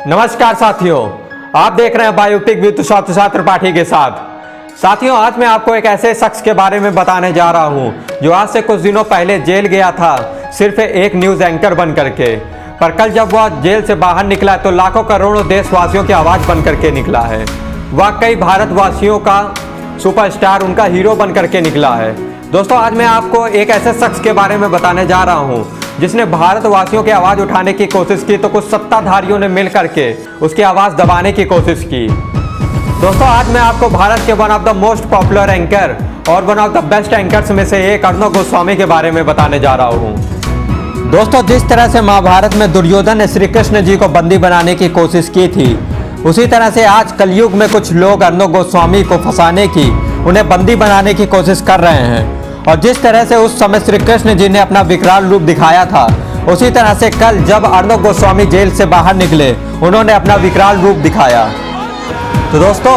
नमस्कार साथियों, आप देख रहे हैं बायोपिक विद तुषार त्रिपाठी के साथ। साथियों, आज मैं आपको एक ऐसे शख्स के बारे में बताने जा रहा हूं जो आज से कुछ दिनों पहले जेल गया था सिर्फ एक न्यूज़ एंकर बन करके, पर कल जब वह जेल से बाहर निकला तो लाखों करोड़ों देशवासियों की आवाज़ बन करके निकला है। वाकई भारतवासियों का सुपरस्टार, उनका हीरो बन करके निकला है। दोस्तों, आज मैं आपको एक ऐसे शख्स के बारे में बताने जा रहा हूँ जिसने भारतवासियों की आवाज़ उठाने की कोशिश की तो कुछ सत्ताधारियों ने मिल करके उसकी आवाज़ दबाने की कोशिश की। दोस्तों, आज मैं आपको भारत के one of the most popular anchor और one of the best anchors में से एक अर्णव गोस्वामी के बारे में बताने जा रहा हूँ। दोस्तों, जिस तरह से महाभारत में दुर्योधन ने श्री कृष्ण जी को बंदी बनाने की कोशिश की थी, उसी तरह से आज कलयुग में कुछ लोग अर्णव गोस्वामी को फंसाने की, उन्हें बंदी बनाने की कोशिश कर रहे हैं। और जिस तरह से उस समय श्री कृष्ण जी ने अपना विकराल रूप दिखाया था, उसी तरह से कल जब अर्णव गोस्वामी जेल से बाहर निकले, उन्होंने अपना विकराल रूप दिखाया। तो दोस्तों,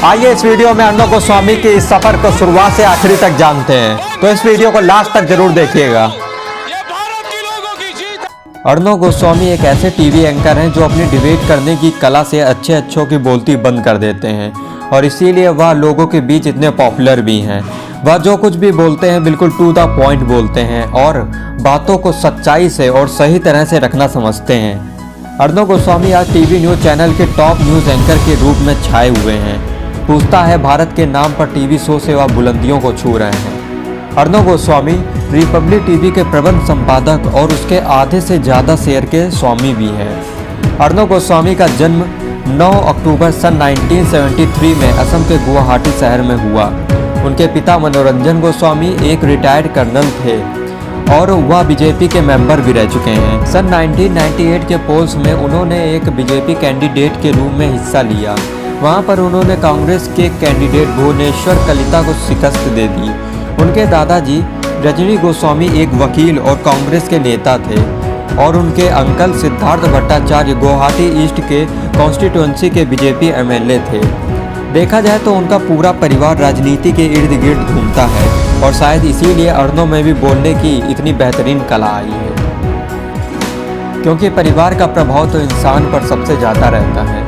आइए इस वीडियो में अर्णव गोस्वामी के इस सफर को शुरुआत से आखिरी तक जानते हैं। तो इस वीडियो को लास्ट तक जरूर देखिएगा। अर्णव गोस्वामी एक ऐसे टीवी एंकर हैं जो अपनी डिबेट करने की कला से अच्छों की बोलती बंद कर देते हैं, और इसीलिए वह लोगों के बीच इतने पॉपुलर भी हैं। वह जो कुछ भी बोलते हैं बिल्कुल टू द पॉइंट बोलते हैं और बातों को सच्चाई से और सही तरह से रखना समझते हैं। अर्णव गोस्वामी आज टीवी न्यूज़ चैनल के टॉप न्यूज़ एंकर के रूप में छाए हुए हैं। पूछता है भारत के नाम पर टीवी शो से वह बुलंदियों को छू रहे हैं। अर्णव गोस्वामी रिपब्लिक टीवी के प्रबंध संपादक और उसके आधे से ज़्यादा शेयर के स्वामी भी हैं। अर्णव गोस्वामी का जन्म 9 अक्टूबर सन 1973 में असम के गुवाहाटी शहर में हुआ। उनके पिता मनोरंजन गोस्वामी एक रिटायर्ड कर्नल थे और वह बीजेपी के मेंबर भी रह चुके हैं। सन 1998 के पोल्स में उन्होंने एक बीजेपी कैंडिडेट के रूप में हिस्सा लिया। वहां पर उन्होंने कांग्रेस के कैंडिडेट भुवनेश्वर कलिता को शिकस्त दे दी। उनके दादाजी रजनी गोस्वामी एक वकील और कांग्रेस के नेता थे और उनके अंकल सिद्धार्थ भट्टाचार्य गुवाहाटी ईस्ट के कॉन्स्टिट्यूंसी के बीजेपी एमएलए थे। देखा जाए तो उनका पूरा परिवार राजनीति के इर्द गिर्द घूमता है और शायद इसीलिए अर्णव में भी बोलने की इतनी बेहतरीन कला आई है, क्योंकि परिवार का प्रभाव तो इंसान पर सबसे ज़्यादा रहता है।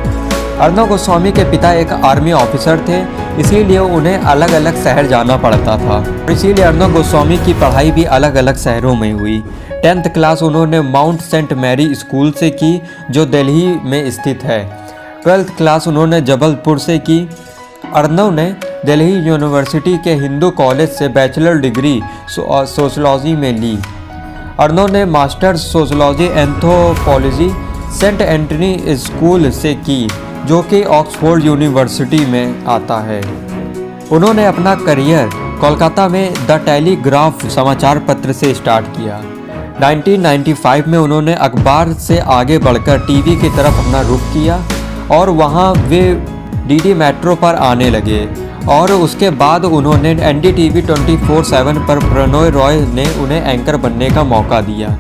अर्णव गोस्वामी के पिता एक आर्मी ऑफिसर थे, इसीलिए उन्हें अलग अलग शहर जाना पड़ता था। इसीलिए अर्णव गोस्वामी की पढ़ाई भी अलग अलग शहरों में हुई। 10th क्लास उन्होंने माउंट सेंट मैरी स्कूल से की, जो दिल्ली में स्थित है। 12th क्लास उन्होंने जबलपुर से की। अर्णव ने दिल्ली यूनिवर्सिटी के हिंदू कॉलेज से बैचलर डिग्री सोशलॉजी में ली। अर्णव ने masters sociology anthropology saint Antony school से की, जो कि ऑक्सफोर्ड यूनिवर्सिटी में आता है। उन्होंने अपना करियर कोलकाता में द टेलीग्राफ समाचार पत्र से स्टार्ट किया। 1995 में उन्होंने अखबार से आगे बढ़कर टीवी की तरफ अपना रुख किया और वहां वे डीडी मेट्रो पर आने लगे, और उसके बाद उन्होंने एनडीटीवी 24/7 पर प्रणोय रॉय ने उन्हें एंकर बनने का मौका दिया।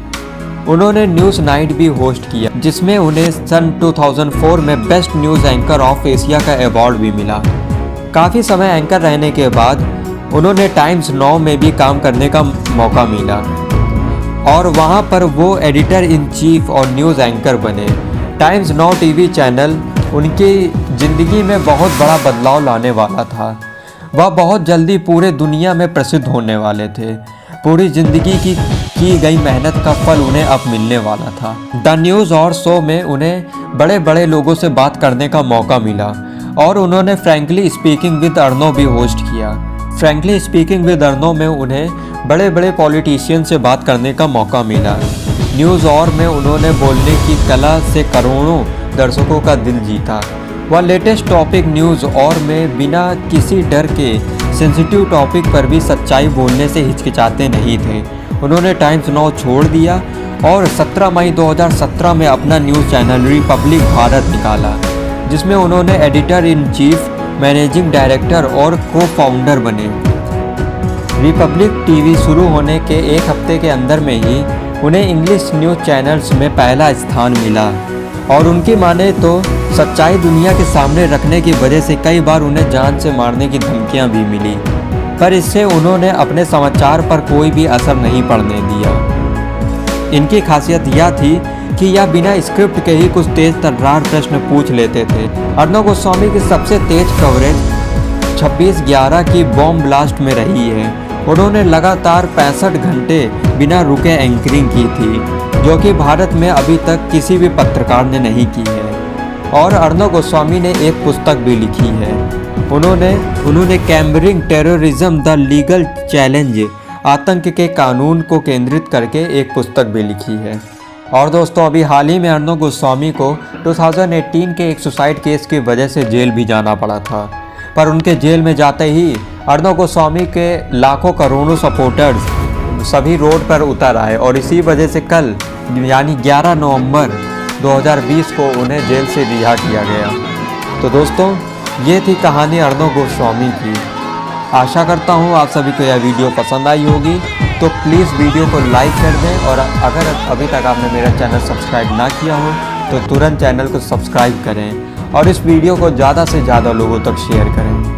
उन्होंने न्यूज़ नाइट भी होस्ट किया, जिसमें उन्हें सन 2004 में best news anchor of Asia का अवार्ड भी मिला। काफ़ी समय एंकर रहने के बाद उन्होंने टाइम्स नाउ में भी काम करने का मौका मिला और वहां पर वो एडिटर इन चीफ और न्यूज़ एंकर बने। टाइम्स नाउ टीवी चैनल उनकी ज़िंदगी में बहुत बड़ा बदलाव लाने वाला था। वह बहुत जल्दी पूरे दुनिया में प्रसिद्ध होने वाले थे। पूरी ज़िंदगी की गई मेहनत का फल उन्हें अब मिलने वाला था। द न्यूज़ और शो में उन्हें बड़े बड़े लोगों से बात करने का मौका मिला और उन्होंने फ्रैंकली स्पीकिंग विद अर्णव भी होस्ट किया। फ्रैंकली स्पीकिंग विद अर्णव में उन्हें बड़े बड़े पॉलिटिशियन से बात करने का मौका मिला। न्यूज़ और में उन्होंने बोलने की कला से करोड़ों दर्शकों का दिल जीता। वह लेटेस्ट टॉपिक न्यूज़ और में बिना किसी डर के सेंसिटिव टॉपिक पर भी सच्चाई बोलने से हिचकिचाते नहीं थे। उन्होंने टाइम्स नाउ छोड़ दिया और 17 मई 2017 में अपना न्यूज़ चैनल रिपब्लिक भारत निकाला, जिसमें उन्होंने editor in chief, managing director और को फाउंडर बने। रिपब्लिक टीवी शुरू होने के एक हफ्ते के अंदर में ही उन्हें इंग्लिश न्यूज़ चैनल्स में पहला स्थान मिला और उनकी माने तो सच्चाई दुनिया के सामने रखने की वजह से कई बार उन्हें जान से मारने की धमकियां भी मिली, पर इससे उन्होंने अपने समाचार पर कोई भी असर नहीं पड़ने दिया। इनकी खासियत यह थी कि यह बिना स्क्रिप्ट के ही कुछ तेज तर्रार प्रश्न पूछ लेते थे। अर्णव गोस्वामी की सबसे तेज कवरेज 26/11 की बॉम्ब ब्लास्ट में रही है। उन्होंने लगातार 65 घंटे बिना रुके एंकरिंग की थी, जो कि भारत में अभी तक किसी भी पत्रकार ने नहीं की है। और अर्णव गोस्वामी ने एक पुस्तक भी लिखी है। उन्होंने कैम्ब्रिंग टेररिज्म द लीगल चैलेंज, आतंक के कानून को केंद्रित करके एक पुस्तक भी लिखी है। और दोस्तों, अभी हाल ही में अर्णव गोस्वामी को 2018 के एक सुसाइड केस की वजह से जेल भी जाना पड़ा था, पर उनके जेल में जाते ही अर्णव गोस्वामी के लाखों करोड़ों सपोर्टर्स सभी रोड पर उतर आए और इसी वजह से कल यानी 11 नवंबर 2020 को उन्हें जेल से रिहा किया गया। तो दोस्तों, ये थी कहानी अर्णव गोस्वामी की। आशा करता हूँ आप सभी को यह वीडियो पसंद आई होगी, तो प्लीज़ वीडियो को लाइक कर दें और अगर अभी तक आपने मेरा चैनल सब्सक्राइब ना किया हो तो तुरंत चैनल को सब्सक्राइब करें और इस वीडियो को ज़्यादा से ज़्यादा लोगों तक शेयर करें।